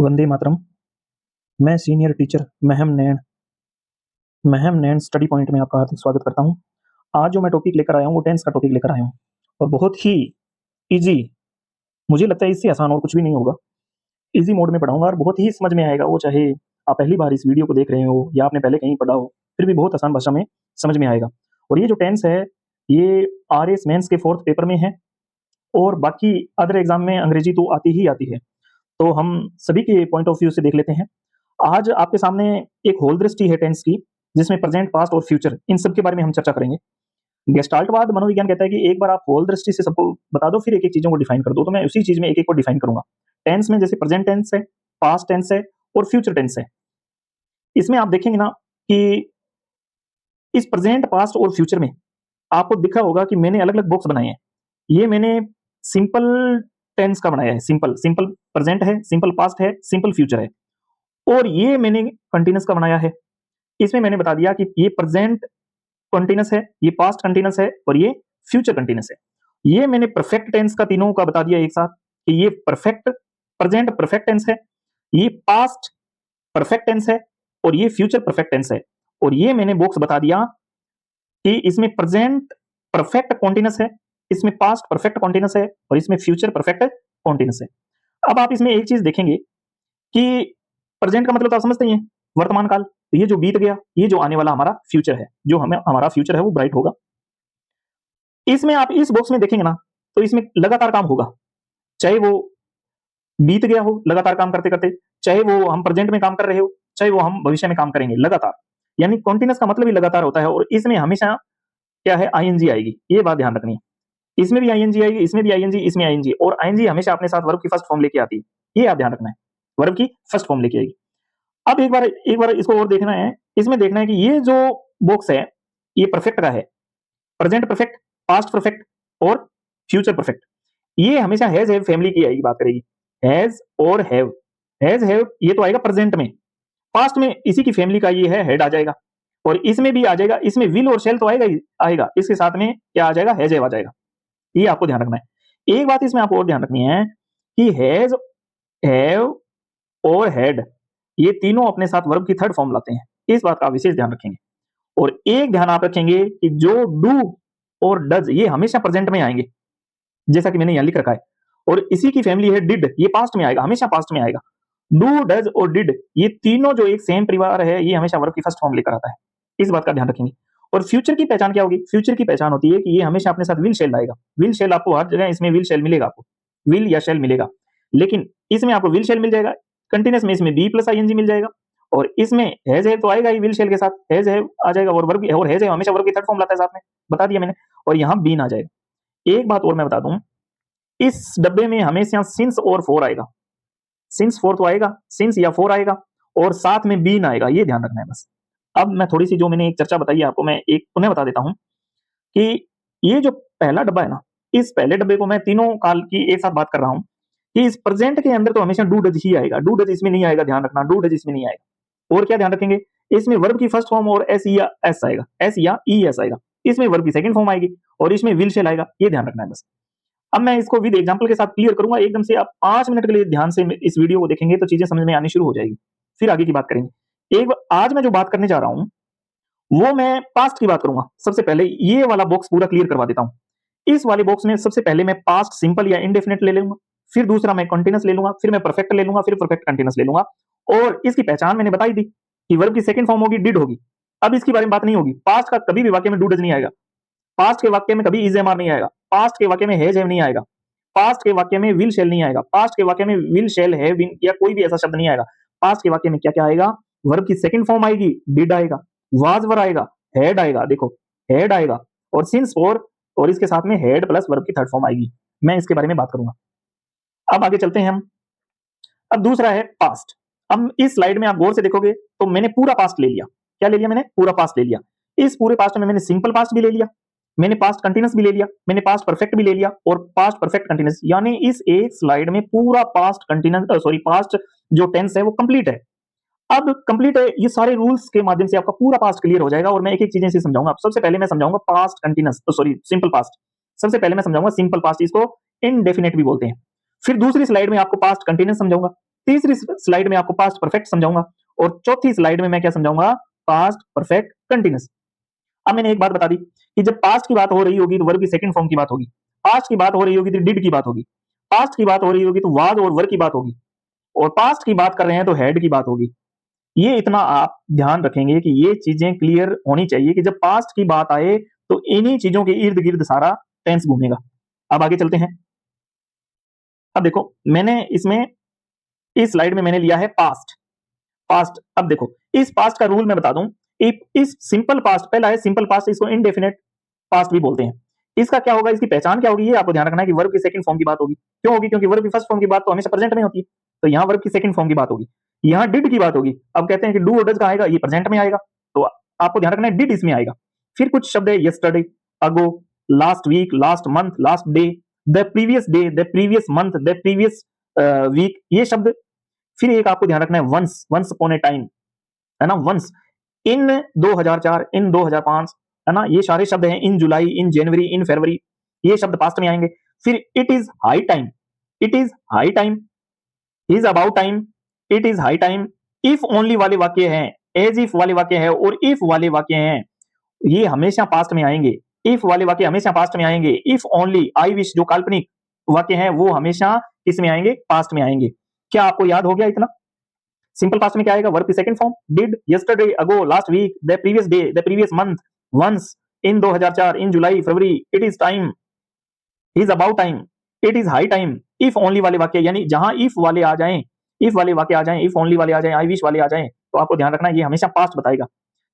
वंदे मातरम। मैं senior teacher Meham नैन study point में आपका हार्दिक स्वागत करता हूँ। आज जो मैं टॉपिक लेकर आया हूँ वो टेंस का टॉपिक लेकर आया हूँ और बहुत ही ईजी, मुझे लगता है इससे आसान और कुछ भी नहीं होगा। ईजी मोड में पढ़ाऊंगा और बहुत ही समझ में आएगा, वो चाहे आप पहली बार इस वीडियो को देख रहे हो या आपने पहले कहीं पढ़ा हो, फिर भी बहुत आसान भाषा में समझ में आएगा। और ये जो टेंस है ये RS मेंस के 4th पेपर में है और बाकी अदर एग्जाम में अंग्रेजी तो आती ही आती है। तो हम सभी के पॉइंट ऑफ व्यू से देख लेते हैं। आज आपके सामने एक होल दृष्टि है टेंस की, जिसमें प्रेजेंट, पास्ट और फ्यूचर इन सब के बारे में हम चर्चा करेंगे। गेस्टाल्टवाद मनोविज्ञान कहता है कि एक बार आप होल दृष्टि से सबको बता दो, फिर एक एक चीजों को डिफाइन कर दो। तो मैं उसी चीज में एक एक को डिफाइन करूंगा। टेंस में जैसे प्रेजेंट टेंस है, पास्ट टेंस है और फ्यूचर टेंस है। इसमें आप देखेंगे ना कि इस प्रेजेंट, पास्ट और फ्यूचर में आपको दिखा होगा कि मैंने अलग अलग बॉक्स बनाए हैं। ये मैंने सिंपल टेंस का बनाया है, सिंपल प्रेजेंट है, सिंपल पास्ट है, सिंपल फ्यूचर है। और ये मैंने कंटिन्यूस का बनाया है। इसमें मैंने बता दिया कि ये प्रेजेंट कंटिन्यूस है, ये पास्ट कंटिन्यूस है और ये फ्यूचर कंटिन्यूस है। ये मैंने परफेक्ट टेंस का तीनों का बता दिया एक साथ कि ये प्रेजेंट परफेक्ट टेंस है, ये पास्ट परफेक्ट टेंस है और ये फ्यूचर परफेक्ट टेंस है। और ये मैंने बॉक्स बता दिया कि इसमें प्रेजेंट परफेक्ट कॉन्टिन्यूस है, इसमें पास्ट परफेक्ट कॉन्टिन्यूस है और इसमें फ्यूचर परफेक्ट कॉन्टिन्यूस है। अब आप इसमें एक चीज देखेंगे कि प्रेजेंट का मतलब तो आप समझते ही हैं, वर्तमान काल। तो ये जो बीत गया, ये जो आने वाला हमारा फ्यूचर है, जो हमें हमारा फ्यूचर है वो ब्राइट होगा। इसमें आप इस बॉक्स में देखेंगे ना तो इसमें लगातार काम होगा, चाहे वो बीत गया हो लगातार काम करते करते, चाहे वो हम प्रेजेंट में काम कर रहे हो, चाहे वो हम भविष्य में काम करेंगे लगातार। यानी कॉन्टिन्यूस का मतलब ही लगातार होता है। और इसमें हमेशा क्या है, आईएनजी आएगी, ये बात ध्यान रखनी है। इसमें भी आईएनजी आएगी, इसमें भी आईएनजी, इसमें आईएनजी। और आईएनजी हमेशा अपने साथ वर्ब की फर्स्ट फॉर्म लेके आती है, ये आप ध्यान रखना है, वर्ब की फर्स्ट फॉर्म लेके आएगी। अब एक बार इसको और देखना है। इसमें देखना है कि ये जो बॉक्स है ये परफेक्ट का है, प्रेजेंट परफेक्ट, पास्ट परफेक्ट और फ्यूचर परफेक्ट। ये हमेशा हैज हैव फैमिली की आएगी, बात करेगी हैज और हैव। हैज हैव ये तो आएगा प्रेजेंट में, पास्ट में इसी की फैमिली का ये है, हेड आ जाएगा। और इसमें भी आ जाएगा, इसमें विल और शेल तो आएगा ही आएगा, इसके साथ में क्या आ जाएगा, हैज हैव आ जाएगा। ये आपको ध्यान रखना है। एक बात इसमें आपको और ध्यान रखनी है कि हैज, हैव और हैड ये तीनों अपने साथ वर्ब की थर्ड फॉर्म लाते हैं, इस बात का विशेष ध्यान रखेंगे। और एक ध्यान आप रखेंगे कि जो डू और डज ये हमेशा प्रेजेंट में आएंगे, जैसा कि मैंने यहां लिख रखा है। और इसी की फैमिली है डिड, ये पास्ट में आएगा, हमेशा पास्ट में आएगा। डू, डज और डिड ये तीनों जो एक सेम परिवार है, ये हमेशा वर्ब की फर्स्ट फॉर्म लेकर आता है, इस बात का ध्यान रखेंगे। और फ्यूचर की पहचान क्या होगी, फ्यूचर की पहचान होती है कि ये हमेशा अपने साथ विल शेल आएगा। विल शेल आपको हर जगह इसमें विल शेल मिलेगा, आपको विल या शेल मिलेगा, लेकिन इसमें आपको विल शेल मिल जाएगा कंटिन्यूस में, इसमें बी प्लस आईएनजी मिल जाएगा। और इसमें हैज हैव तो आएगा ही विल शेल के साथ, हैज हैव आ जाएगा। और वर्ब और हैज हैव हमेशा वर्ब की थर्ड फॉर्म लाता है, साथ में बता दिया मैंने। और यहाँ बीन आ जाएगा। एक बात और मैं बता दूं, इस डब्बे में हमेशा सिंस और फोर आएगा। सिंस फोर तो आएगा, सिंस या फोर आएगा और साथ में बीन आएगा, ये ध्यान रखना है बस। अब मैं थोड़ी सी जो मैंने एक चर्चा बताई है आपको, मैं एक पुनः बता देता हूं कि ये जो पहला डब्बा है ना, इस पहले डब्बे को मैं तीनों काल की एक साथ बात कर रहा हूं कि इस प्रेजेंट के अंदर तो हमेशा डू डज ही आएगा, डू डज इसमें नहीं आएगा, ध्यान रखना, डू डज इसमें नहीं आएगा। और क्या ध्यान रखेंगे, इसमें वर्ब की फर्स्ट फॉर्म और एस या एस आएगा, एस या ई एस आएगा। इसमें वर्ब की सेकंड फॉर्म आएगी और इसमें विल शेल आएगा, ये ध्यान रखना है बस। अब मैं इसको विद एग्जांपल के साथ क्लियर करूंगा एकदम से। आप 5 मिनट के लिए ध्यान से इस वीडियो को देखेंगे तो चीजें समझ में आनी शुरू हो जाएगी, फिर आगे की बात करेंगे। आज मैं जो बात करने जा रहा हूं वो मैं पास्ट की बात करूंगा। सबसे पहले ये वाला बॉक्स पूरा क्लियर करवा देता हूं। इस वाले बॉक्स में सबसे पहले मैं पास्ट सिंपल या इंडेफिनिट ले लूंगा, फिर दूसरा मैं कंटीन्यूअस ले लूंगा, फिर मैं परफेक्ट ले लूंगा, फिर परफेक्ट कंटीन्यूअस ले लूंगा। और इसकी पहचान मैंने बताई दी कि वर्ब की सेकंड फॉर्म होगी डिड होगी। अब इसके बारे में बात नहीं होगी, पास्ट का कभी भी वाक्य में डू डज नहीं आएगा, पास्ट के वाक्य में कभी इज एम आर नहीं आएगा, पास्ट के वाक्य में हैज हैव नहीं आएगा, पास्ट के वाक्य में विल शेल नहीं आएगा, पास्ट के वाक्य में विल शेल है विन या कोई भी ऐसा शब्द नहीं आएगा। पास्ट के वाक्य में क्या क्या आएगा, वर्ब की सेकंड फॉर्म आएगी, डिड आएगा, वाज वर आएगा, हेड आएगा, देखो हेड आएगा और सिंस और इसके साथ में हेड प्लस वर्ब की थर्ड फॉर्म आएगी। मैं इसके बारे में बात करूंगा। अब आगे चलते हैं हम। अब दूसरा है पास्ट। अब इस स्लाइड में आप गौर से देखोगे तो मैंने पूरा पास्ट ले लिया। क्या ले लिया मैंने, पूरा पास्ट ले लिया। इस पूरे पास्ट में मैंने सिंपल पास्ट भी ले लिया, मैंने पास्ट कंटीन्यूअस भी ले लिया, मैंने पास्ट परफेक्ट भी ले लिया और पास्ट परफेक्ट कंटीन्यूअस। यानी इस एक स्लाइड में पूरा पास्ट कंटीन्यूअस पास्ट जो टेंस है वो कंप्लीट है। अब कंप्लीट है, ये सारे रूल्स के माध्यम से आपका पूरा पास्ट क्लियर हो जाएगा और मैं एक एक चीजें से समझाऊंगा। अब सबसे पहले मैं समझाऊंगा पास्ट कंटीन्यूअस सिंपल पास्ट। सबसे पहले मैं समझाऊंगा सिंपल पास्ट, इसको इनडेफिनेट भी बोलते हैं। फिर दूसरी स्लाइड में आपको पास्ट कंटीन्यूअस समझाऊंगा, तीसरी स्लाइड में आपको पास्ट परफेक्ट समझाऊंगा और चौथी स्लाइड में मैं क्या समझाऊंगा, पास्ट परफेक्ट कंटिन्यूस। अब मैंने एक बात बता दी कि जब पास्ट की बात हो रही होगी तो वर्ब की सेकंड फॉर्म की बात होगी, पास्ट की बात हो रही होगी तो डिड की बात होगी, पास्ट की बात हो रही होगी तो वाज और वर की बात होगी, और पास्ट की बात कर रहे हैं तो हैड की बात होगी। ये इतना आप ध्यान रखेंगे कि ये चीजें क्लियर होनी चाहिए कि जब पास्ट की बात आए तो इन्हीं चीजों के इर्द गिर्द सारा टेंस घूमेगा। अब आगे चलते हैं। अब देखो मैंने इसमें इस स्लाइड में मैंने लिया है पास्ट। पास्ट, अब देखो इस पास्ट का रूल मैं बता दूं, इस सिंपल पास्ट, पहला है सिंपल पास्ट, इसको इनडेफिनेट पास्ट भी बोलते हैं। इसका क्या होगा, इसकी पहचान क्या होगी, ये आपको ध्यान रखना है कि वर्ब की सेकंड फॉर्म की बात होगी। क्यों होगी, क्योंकि वर्ब की फर्स्ट फॉर्म की बात तो हमेशा प्रेजेंट में होती है, तो यहाँ वर्ब की सेकंड फॉर्म की बात होगी, यहाँ डिड की बात होगी। अब कहते हैं कि डू और डज कहाँ आएगा, ये प्रेजेंट में आएगा, तो आपको ध्यान रखना है डिड इसमें आएगा। फिर कुछ शब्द है yesterday, ago, last week, last month, last day, the previous month, the previous week, ये शब्द। फिर एक आपको ध्यान रखना है once, once upon a time, है ना, वंस, इन 2004, इन 2005, है ना, ये सारे शब्द हैं। इन जुलाई, इन जनवरी, इन फरवरी, ये शब्द पास्ट में आएंगे। फिर it is high time, it is high time, is about time, it is high time. If only वाले वाक्य हैं, एज इफ वाले वाक्य है और इफ वाले वाक्य हैं, ये हमेशा पास्ट में आएंगे। इफ वाले वाक्य हमेशा पास्ट में आएंगे। इफ ओनली, आई विश जो काल्पनिक वाक्य हैं वो हमेशा किसमें आएंगे, पास्ट में आएंगे। क्या आपको याद हो गया इतना? सिंपल पास्ट में क्या आएगा, वर्ब की second form, did, yesterday, ago, last week, the previous day, the previous month, once, in 2004, in July, February, it is time, is about time, it is high time. If only वाले वाक्य, यानी जहां if वाले आ जाएं, if वाले वाक्य आ जाएं, if only वाले आ जाएं, आई विश वाले आ जाएं, तो आपको ध्यान रखना है ये हमेशा पास्ट बताएगा,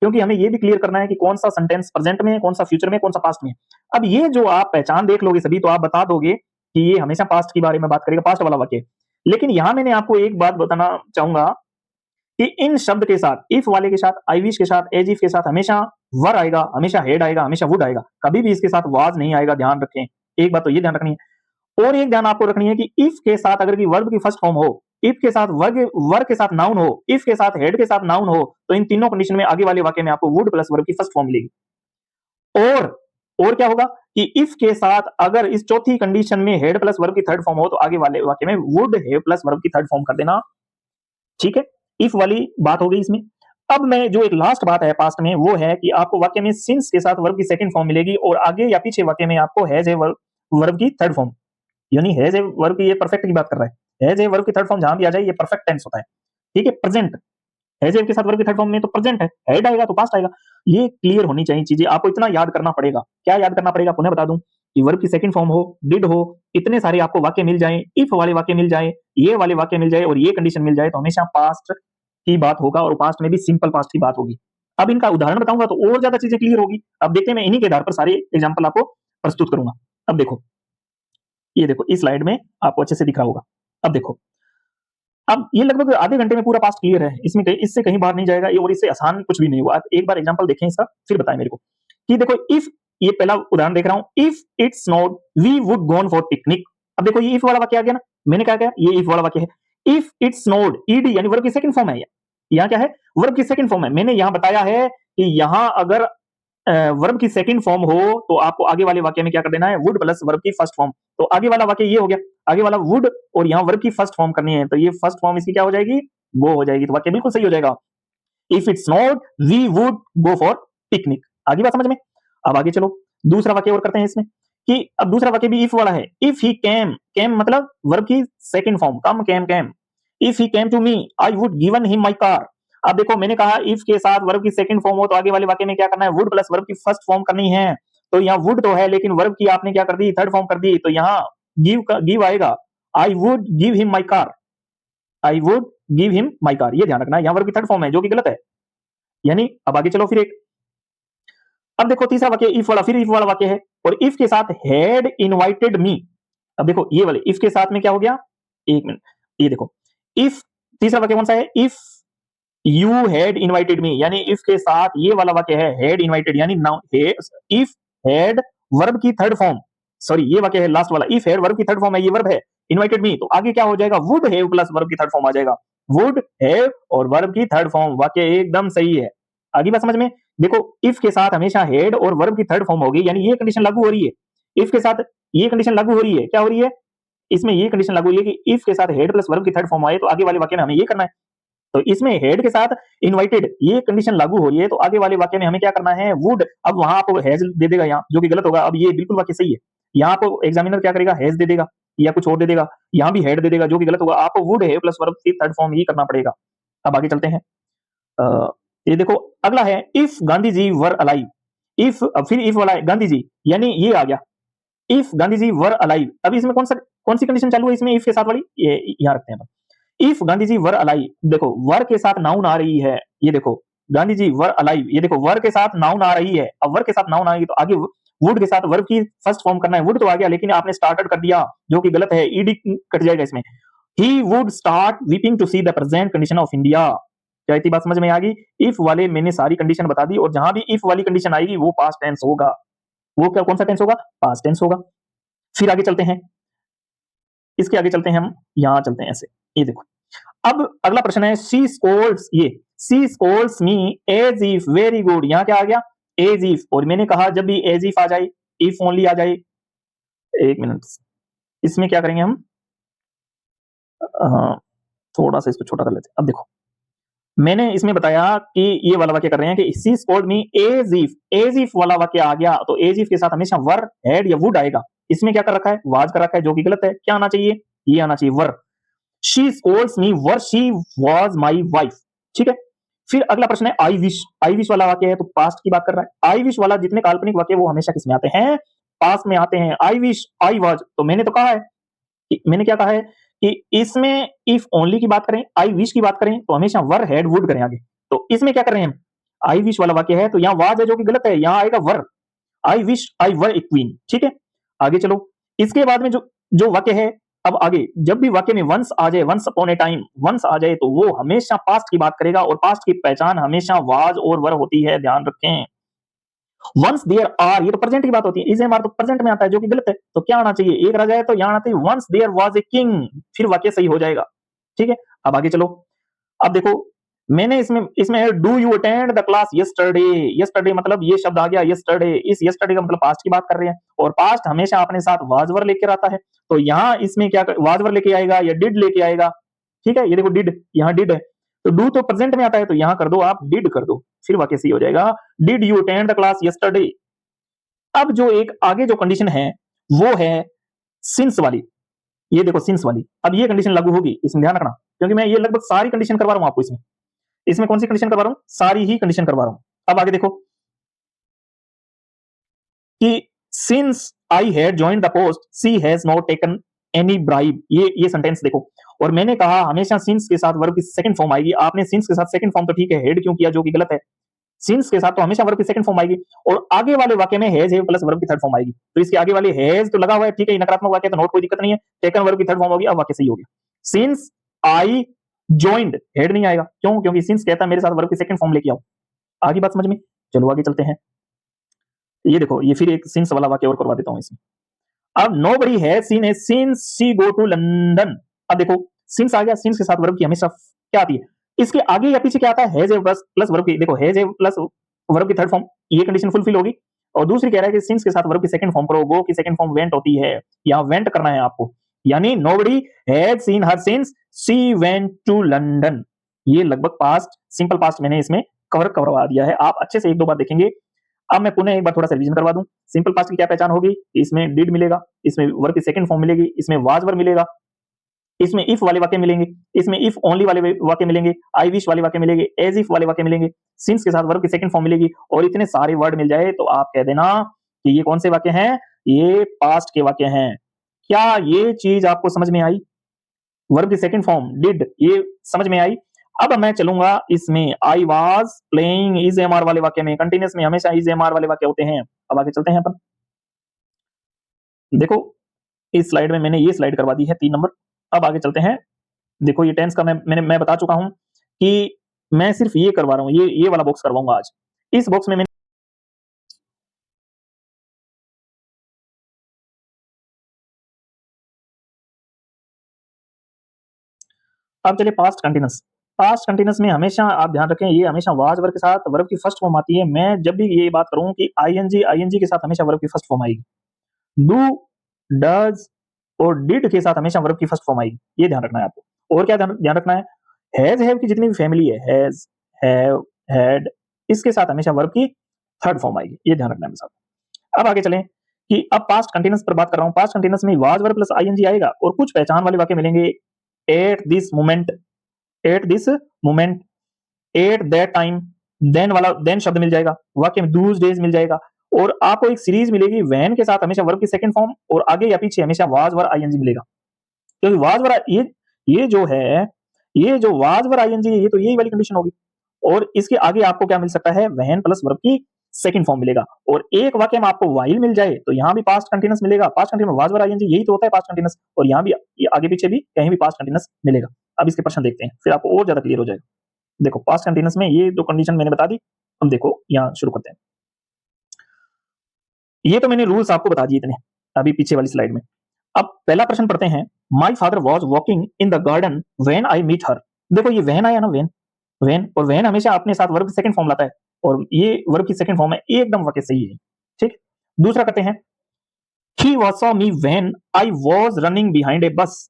क्योंकि हमें ये भी क्लियर करना है कि कौन सा सेंटेंस प्रेजेंट में है, कौन सा फ्यूचर में, कौन सा पास्ट में। अब ये जो आप पहचान देख लोगे सभी, तो आप बता दोगे कि ये हमेशा पास्ट के बारे में बात करेगा, पास्ट वाला वाक्य। लेकिन यहां मैंने आपको एक बात बताना चाहूंगा कि इन शब्द के साथ, इफ वाले के साथ, आई विश के साथ, एज इफ के साथ हमेशा वर आएगा, हमेशा हेड आएगा, हमेशा वुड आएगा, कभी भी इसके साथ वाज नहीं आएगा। ध्यान रखें, एक बात तो ये ध्यान रखनी है। और एक ध्यान आपको रखनी है कि इफ के साथ अगर की वर्ब की फर्स्ट फॉर्म हो, इफ के साथ वर्ग के साथ नाउन हो, इफ के साथ हेड के साथ नाउन हो, तो इन तीनों कंडीशन में आगे वाले वाक्य में आपको वुड प्लस वर्ब की फर्स्ट फॉर्म मिलेगी। और क्या होगा कि इफ के साथ अगर इस चौथी कंडीशन में हेड प्लस वर्ब की थर्ड फॉर्म हो, तो आगे वाले वाक्य में वुड है प्लस वर्ब की थर्ड फॉर्म कर देना। ठीक है, इफ वाली बात हो गई इसमें। अब मैं जो एक लास्ट बात है पास्ट में, वो है कि आपको वाक्य में सिंस के साथ वर्ब की सेकंड फॉर्म मिलेगी, और आगे या पीछे वाक्य में आपको हैज ए वर्ब की थर्ड फॉर्म, यानी हैज ए वर्ब की, ये परफेक्ट की बात कर रहा है। हैज ए वर्ब की थर्ड फॉर्म जहां भी आ जाए ये परफेक्ट टेंस होता है। ठीक है, प्रेजेंट, हैज ए के साथ वर्ब की थर्ड फॉर्म में तो प्रेजेंट है, हेड आएगा तो पास्ट आएगा। ये क्लियर होनी चाहिए चीजें, आपको इतना याद करना पड़ेगा। क्या याद करना पड़ेगा, पुनः बता दूं कि वर्ब की सेकंड फॉर्म हो, डिड हो, इतने सारे आपको वाक्य मिल जाएं, इफ वाले वाक्य मिल जाए, ये वाले वाक्य मिल जाए और ये कंडीशन मिल जाए, तो हमेशा पास्ट की बात होगा, और पास्ट में भी सिंपल पास्ट की बात होगी। अब इनका उदाहरण बताऊंगा तो और ज्यादा चीजें क्लियर होगी। अब देखते हैं, मैं इन्हीं के आधार पर सारे एग्जांपल आपको प्रस्तुत करूंगा। अब देखो, ये देखो इस स्लाइड में आपको अच्छे से दिख रहा होगा। अब देखो, अब ये लगभग आधे घंटे में पूरा पास्ट क्लियर है, इसमें इससे कहीं बाहर नहीं जाएगा ये, और इससे आसान कुछ भी नहीं हुआ। एक बार एग्जांपल देखें इसका, फिर बताएं मेरे को कि देखो इफ, ये पहला उदाहरण देख रहा हूं, if it snowed we would gone for picnic. अब देखो ये इफ वाला वाक्य आ गया ना, मैंने क्या किया, ये इफ वाला वाक्य है। इफ इट स्नोड, ईडी यानी वर्ब की सेकंड फॉर्म है, यहाँ क्या है, वर्ब की सेकंड फॉर्म है। मैंने यहाँ बताया है कि यहाँ अगर वर्ब की सेकंड फॉर्म हो तो आपको आगे वाले वाक्य में क्या कर देना है, वुड प्लस वर्ब की फर्स्ट फॉर्म। तो आगे वाला वाक्य ये हो गया, आगे वाला वुड और यहाँ वर्ब की फर्स्ट फॉर्म करनी है, तो ये फर्स्ट फॉर्म इसकी क्या हो जाएगी, वो हो जाएगी, तो वाक्य बिल्कुल सही हो जाएगा। If it's not we would go for picnic. आगे बात समझ में। अब आगे चलो, दूसरा वाक्य और करते हैं इसमें, कि अब दूसरा वाक्य भी इफ वाला है। इफ ही केम, केम मतलब वर्ब की second form, come, came, came. If he came to me I would given him my car. अब देखो मैंने कहा इफ के साथ वर्ब की सेकंड फॉर्म हो तो आगे वाले वाक्य में क्या करना है, वुड प्लस वर्ब की फर्स्ट फॉर्म करनी है। तो यहाँ वुड तो है, लेकिन वर्ब की आपने क्या कर दी, थर्ड फॉर्म कर दी, तो यहाँ गिव आएगा, I would give him my car, I would give him my car. ये ध्यान रखना है, यहाँ वर्ब की थर्ड फॉर्म है जो कि गलत है, यानी। अब आगे चलो फिर एक, अब देखो तीसरा वाक्य इफ वाला, फिर इफ वाला वाक्य है, और इफ के साथ हैड इनवाइटेड मी। अब देखो ये वाले इफ के साथ में क्या हो गया, एक मिनट, ये देखो इफ, तीसरा वाक्य कौन सा है, if you had invited me, यानी इफ के साथ ये वाला वाक्य है हैड इनवाइटेड, यानी इफ हैड वर्ब की थर्ड फॉर्म, सॉरी ये वाक्य है लास्ट वाला, इफ हैड वर्ब की थर्ड फॉर्म है, ये वर्ब है, इनवाइटेड मी, तो आगे क्या हो जाएगा, वुड हैव प्लस वर्ब की थर्ड फॉर्म आ जाएगा, वुड हैव और वर्ब की थर्ड फॉर्म। वाक्य एकदम सही है। आगे बात समझ में। देखो इफ के साथ हमेशा हेड और वर्ब की थर्ड फॉर्म होगी, यानी ये कंडीशन लागू हो रही है, इफ के साथ ये कंडीशन लागू हो रही है, क्या हो रही है, इसमें ये कंडीशन लागू हुई है कि इफ के साथ हेड प्लस वर्ब की थर्ड फॉर्म आए तो आगे वाले वाक्य में हमें ये करना है। तो इसमें हेड के साथ इनवाइटेड ये कंडीशन लागू हो रही है, तो आगे वाले वाक्य में हमें क्या करना है, वुड। अब वहां आपको हैज दे देगा यहाँ, जो कि गलत होगा। अब ये बिल्कुल वाक्य सही है, यहाँ आपको एग्जामिनर क्या करेगा, हैज दे देगा या कुछ और दे देगा, यहाँ भी हेड दे देगा, जो कि गलत होगा। आपको वुड है प्लस वर्ब की थर्ड फॉर्म ही करना पड़ेगा। अब आगे चलते हैं। ये देखो अगला है if Gandhi ji were alive. If, फिर इफ वाला गांधी जी, यानी ये आ गया if Gandhi ji were alive. अब इसमें कौन सी कंडीशन चालू है इसमें इफ के साथ वाली, ये यहाँ रखते हैं। If Gandhi ji were alive, देखो वर के साथ नाउन आ रही है, ये देखो गांधी जी वर अलाइव, ये देखो वर के साथ नाउन आ रही है। अब वर के साथ नाउन आएगी तो आगे वुड के साथ वर्ब की फर्स्ट फॉर्म करना है। वुड तो आ गया, लेकिन आपने स्टार्टेड कर दिया, जो कि गलत है, ईडी कट जाएगा इसमें। He would start weeping to see the present condition of India. क्या इतनी बात समझ में आ गई? इफ वाले मैंने सारी कंडीशन बता दी, और जहां भी इफ वाली कंडीशन आएगी वो पास्ट टेंस होगा। वो क्या, कौन सा टेंस होगा? पास्ट टेंस होगा। फिर आगे चलते हैं, इसके आगे चलते हैं हम, यहां चलते हैं ऐसे। ये देखो अब अगला प्रश्न है शी स्कोल्ड्स, ये she scolds me as if very good. यहां क्या आ गया? As if. और मैंने कहा जब भी एज इफ आ जाए, इफ ओनली आ जाए, एक मिनट, इसमें क्या करेंगे हम, थोड़ा सा इसको छोटा कर लेते हैं। अब देखो मैंने इसमें बताया कि ये वाला वाक्य कर रहे हैं कि she scold me as if. As if वाला वाक्य आ गया तो एज इफ के साथ हमेशा वर, हैड या वुड आएगा। इसमें क्या कर रखा है? वाज कर रखा है, जो कि गलत है। क्या आना चाहिए? ये आना चाहिए were. She scolds me were she was my wife. ठीक है। फिर अगला प्रश्न है आई विश। आई विश वाला वाक्य है तो पास्ट की बात कर रहा है। आई विश वाला जितने काल्पनिक वाक्य वो हमेशा किसमें आते हैं? पास्ट में आते हैं। आई विश, आई वाज, तो मैंने तो कहा है, मैंने क्या कहा है कि इसमें इफ ओनली की बात करें, आई विश की बात करें तो हमेशा वर, हैड, वुड करें आगे। तो इसमें क्या कर रहे हैं हम? आई विश वाला वाक्य है तो यहाँ वाज है, जो कि गलत है, यहाँ आएगा वर। I wish I were A queen. ठीक है, आगे चलो। इसके बाद में जो जो वाक्य है, अब आगे जब भी वाक्य में वंस आ जाए, once upon a time, once आ जाए तो वो हमेशा पास्ट की बात करेगा, और पास्ट की पहचान हमेशा वाज और वर होती है, ध्यान रखें। वंस देयर आर, ये तो प्रेजेंट की बात होती है, इज एम आर तो प्रेजेंट में आता है, जो कि गलत है। तो क्या आना चाहिए? एक रह जाए तो यहाँ आना चाहिए once there was a king, फिर वाक्य सही हो जाएगा। ठीक है, अब आगे चलो। अब देखो मैंने इसमें इसमें है do you attend the class yesterday. Yesterday मतलब ये शब्द आ गया यस्टरडे। इस यस्टरडे का मतलब पास्ट की बात कर रहे हैं, और पास्ट हमेशा अपने साथ वाज वर लेकर आता है। तो यहाँ इसमें क्या वाज वर लेके आएगा या डिड लेके आएगा? ठीक है, ये देखो डिड, यहाँ डिड है, तो डू तो प्रेजेंट में आता है, तो यहाँ कर दो आप डिड कर दो, फिर वाक्य सही हो जाएगा। Did you attend the class yesterday. अब जो एक आगे जो कंडीशन है वो है सिंस वाली। ये देखो सिंस वाली, अब ये कंडीशन लागू होगी, इसमें ध्यान रखना, क्योंकि मैं ये लगभग सारी कंडीशन करवा रहा हूं आपको। इसमें इसमें कौन सी कंडीशन करवा रहा हूं? सारी ही कंडीशन करवा रहा हूं। अब आगे देखो कि since I had joined the post she has not taken any bribe. ये सेंटेंस देखो, और मैंने कहा हमेशा सिंस के साथ वर्ब की सेकंड फॉर्म आएगी। आपने सिंस के साथ सेकंड फॉर्म तो ठीक है, हेड क्यों किया, जो कि गलत है। सिंस के साथ तो हमेशा वर्ब की सेकंड फॉर्म आएगी, और आगे वाले वाक्य में हैज है प्लस वर्ब की थर्ड फॉर्म आएगी। तो इसके आगे वाले हैज तो लगा हुआ है, ठीक है, नकारात्मक वाक्य तो नोट, कोई दिक्कत नहीं है। टेकन वर्ब की थर्ड फॉर्म होगी, अब वाक्य सही हो गया। सिंस आई जॉइंड, हेड नहीं आएगा, क्यों? क्योंकि सिंस कहता है मेरे साथ वर्ब की सेकंड फॉर्म लेके आओ। आगे बात समझ में? चलो आगे चलते हैं। ये देखो ये फिर एक सिंस वाला वाक्य और करवा देता हूं इसमें। अब nobody has seen a since she go to London. अब देखो सिंस आ गया, सिंस के साथ वर्ब की हमेशा क्या आती है? इसके आगे या पीछे क्या आता है? हैज ए प्लस वर्ब की, देखो हैज ए प्लस वर्ब की थर्ड फॉर्म, ये कंडीशन फुलफिल होगी। और दूसरी कह रहा है कि सिंस के साथ वर्ब की सेकंड फॉर्म करो, गो की सेकंड फॉर्म वेंट होती है, यहां वेंट करना है आपको, यानी nobody has seen her since she went to London. ये लगभग पास्ट, सिंपल पास्ट मैंने इसमें करवा दिया है, आप अच्छे से एक दो बार देखेंगे। अब मैं पुनः एक बार थोड़ा सा रिवीजन करवा दूं। सिंपल पास्ट की क्या पहचान होगी? इसमें डिड मिलेगा, इसमें वर्ब की सेकंड फॉर्म मिलेगी, इसमें वाज वर्ब मिलेगा, इसमें इफ वाले वाक्य मिलेंगे, इसमें इफ ओनली वाले वाक्य मिलेंगे, आई विश वाले वाक्य मिलेंगे, एज इफ वाले वाक्य मिलेंगे, सिंस के साथ वर्ब की सेकंड फॉर्म मिलेगी, और इतने सारे वर्ड मिल जाए तो आप कह देना कि ये कौन से वाक्य हैं? ये पास्ट के वाक्य हैं। क्या ये चीज आपको समझ में आई? वर्ब की सेकंड फॉर्म डिड, ये समझ में आई। अब मैं चलूंगा इसमें I was playing, is am are वाले वाक्य में, कंटिन्यूस में हमेशा इज एम आर वाले वाक्य होते हैं। अब आगे चलते हैं अपन। देखो इस स्लाइड में मैंने ये स्लाइड करवा दी है 3 नंबर। अब आगे चलते हैं। देखो ये टेंस का मैं बता चुका हूं कि मैं सिर्फ ये करवा रहा हूं, ये वाला बॉक्स करवाऊंगा आज। इस बॉक्स में मैंने अब चलिए पास्ट कंटिन्यूस। पास्ट कंटिन्यूस में हमेशा आप ध्यान रखें, ये हमेशा वाज वर्ब के साथ वर्ब की फर्स्ट फॉर्म आती है। मैं जब भी ये बात करूं कि आईएनजी के साथ हमेशा वर्ब की फर्स्ट फॉर्म आएगी। डू, डज, और डिड के साथ हमेशा वर्ब की फर्स्ट फॉर्म आएगी, ये ध्यान रखना है आपको। और क्या ध्यान रखना है, हैज हैव की जितनी भी फैमिली है, हैज, हैव, हैड, इसके साथ हमेशा वर्ब की थर्ड फॉर्म आएगी, ये ध्यान रखना है साहब। अब आगे चलें कि अब पास्ट कंटीन्यूअस पर बात कर रहा हूं। पास्ट कंटीन्यूअस में वाज वर्ब प्लस आईएनजी आएगा और कुछ पहचान वाले वाक्य मिलेंगे। At this moment, at this moment, at that time, then वाला देन शब्द मिल जाएगा, वाक्य में दूस डेज मिल जाएगा। और आपको एक सीरीज मिलेगी वैन के साथ हमेशा वर्ब की सेकंड फॉर्म और आगे या पीछे हमेशा वाज वर आईएनजी मिलेगा। क्योंकि वाज वर ये जो है, ये जो वाज वर आईएनजी ये तो यही वाली कंडीशन होगी। और इसके आगे आपको क्या मिल सकता है, वैन प्लस वर्ब की सेकंड फॉर्म मिलेगा। और एक वाक्य में आपको वाइल मिल जाए तो यहां भी पास्ट कंटीन्यूअस मिलेगा। Past continuous was verb ING यही तो होता है पास्ट कंटीन्यूअस, और यहां भी ये आगे पीछे भी कहीं भी पास्ट कंटीन्यूअस मिलेगा। अब इसके प्रश्न देखते हैं, फिर आपको और ज्यादा क्लियर हो जाएगा। देखो पास्ट कंटीन्यूअस में ये जो कंडीशन मैंने बता दी, हम देखो यहां शुरू करते हैं। ये तो मैंने रूल्स आपको बता दिए इतने अभी पीछे वाली स्लाइड में। अब पहला प्रश्न पढ़ते हैं। My father was walking in the garden when I meet her. देखो ये वेन आया ना, वेन, वेन, और वेन हमेशा अपने साथ वर्ब की सेकंड फॉर्म लाता है, और ये वर्ब की सेकंड फॉर्म है, एकदम वाक्य सही है। ठीक, दूसरा करते हैं। He was saw me when I was running behind a बस।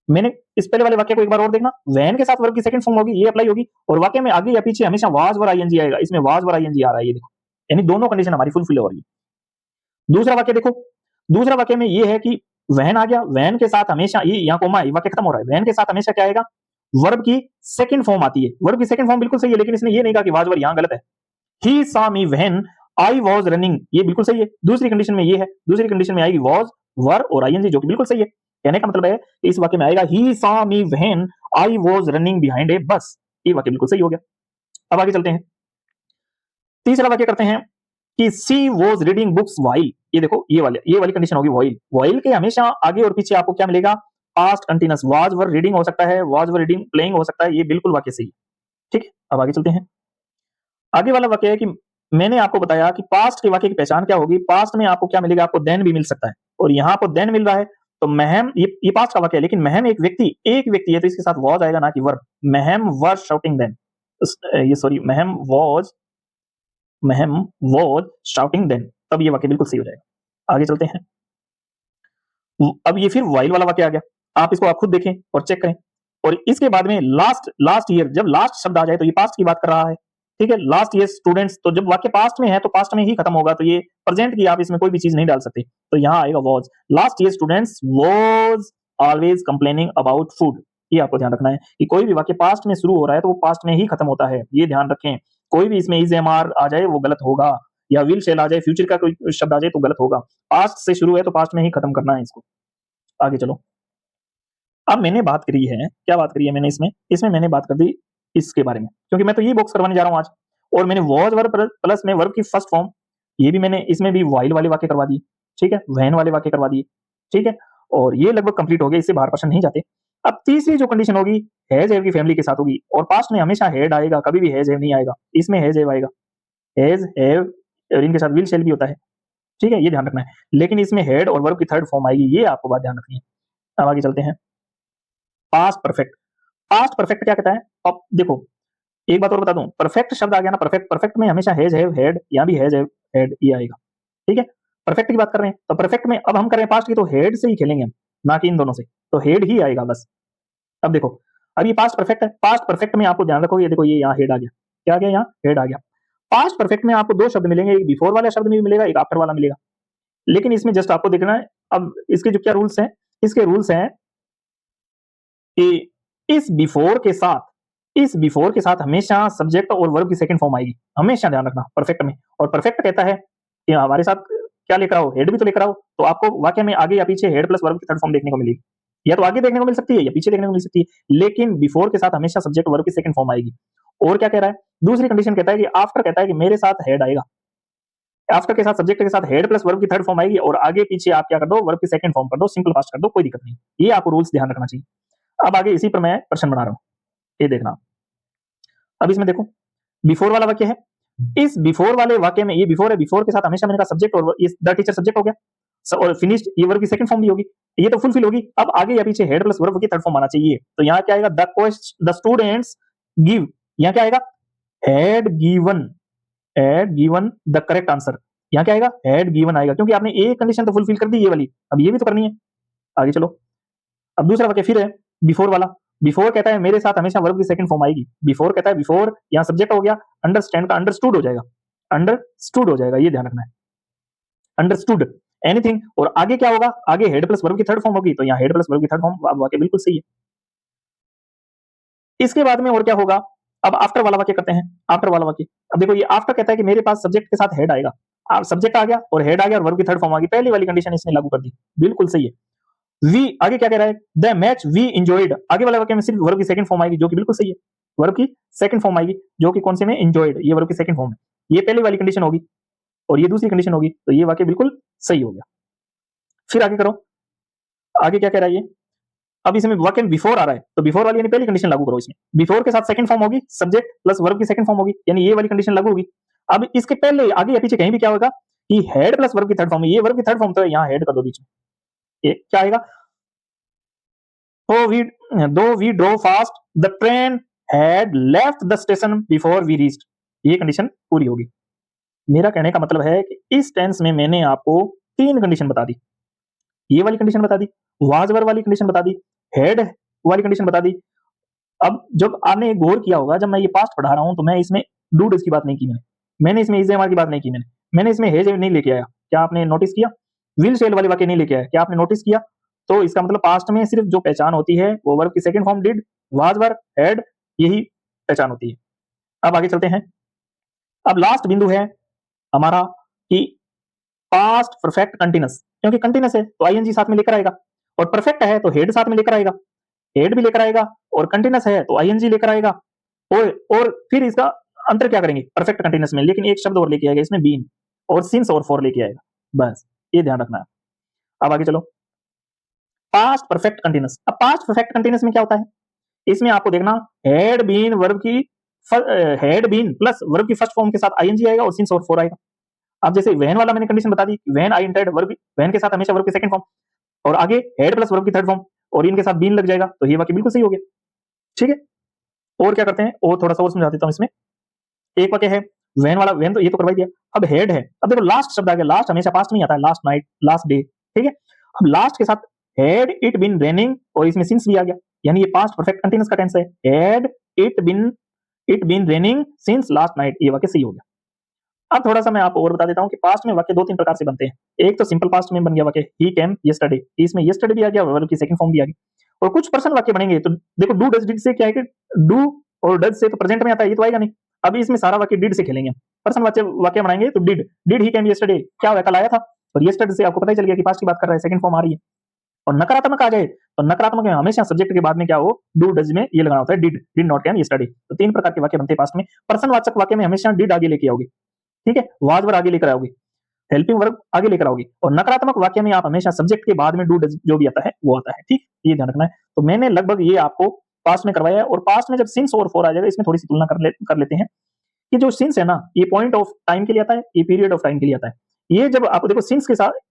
मैंने इस पहले वाले वाक्य को एक बार और देखना, वैन के साथ वर्ब की सेकंड फॉर्म होगी, ये अप्लाई होगी, और वाक्य में आगे या पीछे हमेशा वाज वर आईएनजी आएगा। इसमें वाज वर आईएनजी आ रहा है, ये देखो, यानी दोनों कंडीशन हमारी फुलफिल हो रही है। दूसरा वाक्य देखो, दूसरा वाक्य में ये है कि वैन आ गया, वैन के साथ हमेशा ये यहाँ कोमा है, वाक्य खत्म हो रहा है, वैन के साथ हमेशा क्या आएगा, वर्ब की सेकंड फॉर्म आती है। वर्ब की सेकंड फॉर्म बिल्कुल सही है, लेकिन इसने ये नहीं कहा कि वाज वर, यहाँ गलत है। He saw me when I was running, ये बिल्कुल सही है। दूसरी कंडीशन में ये है, दूसरी कंडीशन में आएगी वाज, वर और आईएनजी, जो कि बिल्कुल सही है। कहने का मतलब है कि इस वाक्य में आएगा he saw me when I was running behind a बस, ये वाक्य बिल्कुल सही हो गया। अब आगे चलते हैं, तीसरा वाक्य करते हैं कि she was reading books while. ये देखो ये वाली कंडीशन होगी व्हाइल। व्हाइल के हमेशा आगे और पीछे आपको क्या मिलेगा, past continuous. Was were reading हो सकता है, वाज वर रीडिंग प्लेइंग हो सकता है, ये बिल्कुल वाक्य सही है। ठीक है, अब आगे चलते हैं। आगे वाला वाक्य है कि मैंने आपको बताया कि पास्ट के वाक्य की पहचान क्या होगी। पास्ट में आपको क्या मिलेगा, आपको देन भी मिल सकता है, और यहाँ आपको देन मिल रहा है तो महम, ये पास्ट का वाक्य है, लेकिन महम एक व्यक्ति है तो इसके साथ वॉज आएगा, ना कि verb. Maham were shouting then, ये sorry, Maham was shouting then, तब ये वाक्य बिल्कुल सही हो जाएगा। आगे चलते हैं। अब ये फिर वाइल वाला वाक्य आ गया, आप इसको आप खुद देखें और चेक करें। और इसके बाद में लास्ट ईयर, जब लास्ट शब्द आ जाए तो ये पास्ट की बात कर रहा है। ठीक है, लास्ट ईयर स्टूडेंट्स, तो जब वाक्य पास्ट में है तो पास्ट में ही खत्म होगा, तो ये प्रेजेंट की आप इसमें कोई भी चीज नहीं डाल सकते, तो यहाँ आएगा was. Last year students was always complaining about food. ये आपको ध्यान रखना है कि कोई भी वाक्य पास्ट में शुरू हो रहा है तो वो पास्ट में ही खत्म होता है, ये ध्यान रखें। कोई भी इसमें इज एम आर आ जाए वो गलत होगा, या विल शेल आ जाए, फ्यूचर का कोई शब्द आ जाए तो गलत होगा। पास्ट से शुरू है तो पास्ट में ही खत्म करना है इसको। आगे चलो, अब मैंने बात करी है, क्या बात करी है मैंने इसमें मैंने बात कर दी इसके बारे में, क्योंकि मैं तो ये बॉक्स करवाने जा रहा हूं आज। और मैंने वॉज वर्ब प्लस में वर्ब की फर्स्ट फॉर्म, ये भी मैंने इसमें भी वाइल वाले वाक्य करवा दिए। ठीक है, वैन वाले वाक्य करवा दिए। ठीक है, और ये लगभग कंप्लीट हो गया, इससे बाहर प्रश्न नहीं जाते। अब तीसरी जो कंडीशन होगी, हैज हैव की फैमिली के साथ होगी, और पास्ट में हमेशा हेड आएगा, कभी भी हैज हैव नहीं आएगा। इसमें हैज हैव आएगा, हैज हैव, और इनके साथ विल शेल भी होता है। ठीक है, ये ध्यान रखना है, लेकिन इसमें हेड और वर्ब की थर्ड फॉर्म आएगी, ये आपको बात ध्यान रखनी है। अब आगे चलते हैं। पास्ट परफेक्ट, पास्ट परफेक्ट क्या कहता है, अब देखो एक बात और बता दूं, परफेक्ट शब्द आ गया ना, परफेक्ट, परफेक्ट में हमेशा हैज हैव हैड, यहां भी हैज हैव हैड ये आएगा। ठीक है, परफेक्ट की बात कर रहे हैं तो परफेक्ट में अब हम कर रहे हैं पास्ट की, तो हेड से ही खेलेंगे हम, ना कि इन दोनों से, तो हेड ही आएगा बस। अब देखो, अब ये पास्ट परफेक्ट है, पास्ट परफेक्ट में आपको ध्यान रखोगे, देखो ये यहाँ हेड आ गया, क्या आ गया, यहाँ हेड आ गया। पास्ट परफेक्ट में आपको दो शब्द मिलेंगे, एक बिफोर वाला शब्द भी मिलेगा, एक आफ्टर वाला मिलेगा, लेकिन इसमें जस्ट आपको देखना है। अब इसके जो क्या रूल्स हैं, इसके रूल्स हैं कि इस बिफोर के साथ हमेशा सब्जेक्ट और वर्ब की सेकंड फॉर्म आएगी, हमेशा ध्यान रखना परफेक्ट में। और परफेक्ट कहता है कि हमारे साथ क्या लेकर आओ, हेड भी तो लेकर आओ, तो आपको वाक्य में आगे या पीछे हेड प्लस वर्ब की थर्ड फॉर्म देखने को मिलेगी, या तो आगे देखने को मिल सकती है या पीछे देखने को मिल सकती है, लेकिन बिफोर के साथ हमेशा सब्जेक्ट वर्ब की सेकंड फॉर्म आएगी। और क्या कह रहा है, दूसरी कंडीशन कहता है कि आफ्टर कहता है कि मेरे साथ हेड आएगा, आफ्टर के साथ सब्जेक्ट के साथ हेड प्लस वर्ब की थर्ड फॉर्म आएगी, और आगे पीछे आप क्या कर दो, वर्ब की सेकंड फॉर्म कर दो, सिंपल पास्ट कर दो, कोई दिक्कत नहीं। ये आपको रूल्स ध्यान रखना चाहिए। अब आगे इसी पर मैं प्रश्न बना रहा हूं, ये देखना। अब इसमें देखो, बिफोर वाला वाक्य है, इस बिफोर वाले वाक्य में ये बिफोर है, बिफोर के साथ हमेशा मैंने कहा सब्जेक्ट, और ये द टीचर सब्जेक्ट हो गया, और फिनिश्ड ये वर्ब की सेकंड फॉर्म भी होगी, ये तो फुलफिल होगी। अब आगे या पीछे हेड प्लस वर्ब की थर्ड फॉर्म आना चाहिए, तो यहाँ क्या आएगा, द स्टूडेंट्स गिव, यहाँ क्या आएगा, had given the correct answer, यहाँ क्या आएगा, हैड गिवन आएगा, क्योंकि आपने एक कंडीशन तो फुलफिल कर दी ये वाली, अब ये भी तो करनी है। आगे चलो। अब दूसरा वाक्य फिर है बिफोर वाला। बिफोर कहता है मेरे साथ हमेशा वर्ब की सेकंड फॉर्म आएगी। बिफोर कहता है बिफोर, यहाँ सब्जेक्ट हो गया, अंडरस्टैंड का अंडरस्टूड हो जाएगा, अंडरस्टूड हो जाएगा, ये ध्यान रखना है, अंडरस्टूड एनीथिंग। और आगे क्या होगा, आगे हेड प्लस वर्ब की थर्ड फॉर्म होगी, तो यहाँ हेड प्लस वर्ब की थर्ड फॉर्म, वाक्य बिल्कुल सही है। इसके बाद में और क्या होगा, अब आफ्टर वाला वाक्य करते हैं। आफ्टर वाला वाक्य, अब देखो ये आफ्टर कहता है कि मेरे पास सब्जेक्ट के साथ हेड आएगा, सब्जेक्ट आ गया और हेड आ गया और वर्ब की थर्ड फॉर्म आ गई, पहली वाली कंडीशन इसने लागू कर दी, बिल्कुल सही है। वी आगे क्या कह रहा है, द मैच वी एंजॉयड, आगे वाले वाक्य में सिर्फ वर्ब की सेकंड फॉर्म आएगी, जो कि बिल्कुल सही है, वर्ब की सेकंड फॉर्म आएगी, जो कि कौन से में, एंजॉयड, ये वर्ब की सेकंड फॉर्म है। ये पहली वाली कंडीशन होगी और ये दूसरी कंडीशन होगी, तो ये वाक्य बिल्कुल सही हो गया। फिर आगे करो, आगे क्या कह रहा है ये, अब इसमें वाक्य में बिफोर आ रहा है, तो बिफोर वाली यानी पहली कंडीशन लागू करो इसमें, बिफोर के साथ सेकंड फॉर्म होगी, सब्जेक्ट प्लस वर्ब की सेकंड फॉर्म होगी, यानी ये वाली कंडीशन लागू होगी। अब इसके पहले आगे या पीछे कहीं भी क्या होगा कि हेड प्लस वर्ब की थर्ड फॉर्म, ये वर्ब की थर्ड फॉर्म, तो यहाँ हेड कर दो बीच में, ये क्या आएगा, though we drove fast the train had left the station before we reached, ये कंडीशन पूरी होगी। मेरा कहने का मतलब है कि इस टेंस में मैंने आपको तीन कंडीशन बता दी, ये वाली कंडीशन बता दी, वाज वर वाली कंडीशन बता दी, हेड वाली कंडीशन बता दी। अब जब आपने गौर किया होगा, जब मैं ये पास्ट पढ़ा रहा हूं तो मैं इसमें डू डज की बात नहीं की, मैंने इसमें इज एम आर की बात नहीं की, मैंने इसमें हेज नहीं लेके आया, क्या आपने नोटिस किया, विल शेल वाले वाक्य नहीं लेके आया, क्या आपने नोटिस किया। तो इसका मतलब पास्ट में सिर्फ जो पहचान होती है वो वर्ब की second form did, was were, had, यही पहचान होती है। अब आगे चलते हैं। अब लास्ट बिंदु है हमारा कि पास्ट परफेक्ट कंटिन्यूअस, क्योंकि कंटिन्यूअस है तो आईएनजी साथ में लेकर आएगा, और परफेक्ट है तो हेड साथ में लेकर आएगा, हेड भी लेकर आएगा, और कंटिन्यूअस है तो आईएनजी लेकर आएगा, और फिर इसका अंतर क्या करेंगे परफेक्ट कंटिन्यूअस में, लेकिन एक शब्द और लेके आएगा इसमें, बीन और सिंस और फॉर लेके आएगा, बस ये ध्यान रखना है। अब आगे चलो, पास्ट परफेक्ट कंटिन्यूअस। अब पास्ट परफेक्ट कंटिन्यूअस में क्या होता है, इसमें आपको देखना हैड बीन वर्ब की हेड बीन प्लस वर्ब की फर्स्ट फॉर्म के साथ आईएनजी आएगा और सिंस और फॉर आएगा। अब जैसे वैन वाला मैंने कंडीशन बता दी, when I entered, verb when के साथ हमेशा वर्ब की सेकंड फॉर्म और आगे हेड प्लस वर्ब की थर्ड फॉर्म और इनके साथ बीन लग जाएगा, तो ये वाक्य बिल्कुल सही हो गया। ठीक है, और क्या करते हैं, और थोड़ा सा और समझा देता हूं इसमें। एक वाक्य है वैन वाला, वैन तो ये तो करवा दिया, अब हेड है। अब देखो लास्ट शब्द आ गया, लास्ट हमेशा पास्ट में आता है, लास्ट नाइट, लास्ट डे, ठीक है। अब लास्ट के साथ हैड इट बीन रेनिंग और इसमें सिंस भी आ गया, यानी ये पास्ट परफेक्ट कंटीन्यूअस का टेंस है, had it been raining since last night, ये वाक्य सही हो गया। अब थोड़ा सा मैं आपको और बता देता हूं कि पास्ट में वाक्य दो तीन प्रकार से बनते हैं। एक तो सिंपल पास्ट में बन गया वाक्य ही केम यस्टरडे, इसमें यस्टरडे भी आ गया, वर्ब की सेकंड फॉर्म भी आ गई। और कुछ पर्सन वाक्य बनेंगे, तो देखो डू डज डिड से क्या है कि डू और डज से तो प्रेजेंट में आता है, ये तो आएगा नहीं। अभी इसमें सारा वाक्य डिड से खेलेंगे, पर्सन वाक्य बनाएंगे तो डिड ही केम यस्टरडे, क्या हुआ, कल आया था, और यस्टरडे से आपको पता ही चल गया कि पास्ट की बात कर रहा है, सेकंड फॉर्म आ रही है। और नकारात्मक आ जाए तो नकारात्मक में हमेशा सब्जेक्ट के बाद में क्या हो, डू डज में ये लगाना होता है, डिड नॉट कैम यस्टरडे। तो तीन प्रकार के वाक्य बनते हैं पास्ट में। पर्सन वाचक वाक्य में हमेशा डिड आगे लेके आओगे, ठीक है, वाज वर आगे लेकर आओगे, हेल्पिंग वर्ब आगे लेकर आओगे, और नकारात्मक वाक्य में आप हमेशा सब्जेक्ट के बाद में डू डज जो भी आता है वो आता है, ठीक, ये ध्यान रखना है। तो मैंने लगभग ये आपको पास्ट में करवाया है, और पास्ट में जब सिंस और फॉर आ जाएगा इसमें थोड़ी सी तुलना कर लेते हैं कि जो सिंस है ना, ये पॉइंट ऑफ टाइम के लिए आता है, ये पीरियड ऑफ टाइम के लिए आता है। ये जब आप देखो सिंस के साथ,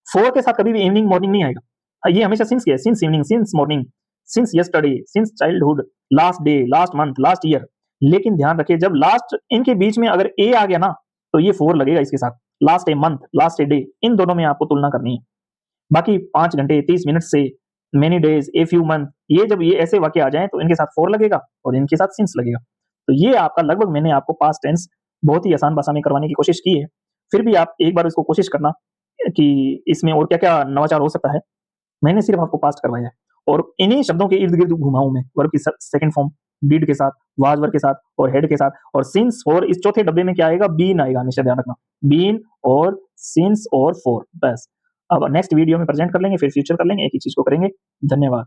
फॉर के साथ कभी भी इवनिंग मॉर्निंग नहीं आएगा, ये हमेशा सिंस के है, since evening, since morning, since yesterday, since childhood, last day, last month, last year. लेकिन ध्यान रखिए जब लास्ट इनके बीच में अगर ए आ गया ना तो ये फॉर लगेगा इसके साथ, last a month, last a day, इन दोनों में आपको तुलना करनी है। बाकी 5 घंटे 30 मिनट से many days, a few month, ये जब ये ऐसे वाक्य आ जाएं तो इनके साथ फॉर लगेगा और इनके साथ सिंस लगेगा। तो ये आपका लगभग मैंने आपको पास्ट टेंस बहुत ही आसान भाषा में करवाने की कोशिश की है। फिर भी आप एक बार इसको कोशिश करना कि इसमें और क्या क्या नवाचार हो सकता है। मैंने सिर्फ आपको पास्ट करवाया है और इन्हीं शब्दों के इर्द गिर्द घुमाऊं मैं, वर्ब की सेकंड फॉर्म डिड के साथ, वाज वर्ब के साथ और हेड के साथ, और सिंस और इस चौथे डब्बे में क्या आएगा, बीन आएगा, हमेशा ध्यान रखना, बीन और सिंस और फॉर, बस। अब नेक्स्ट वीडियो में प्रेजेंट कर लेंगे, फिर फ्यूचर कर लेंगे, एक ही चीज को करेंगे। धन्यवाद।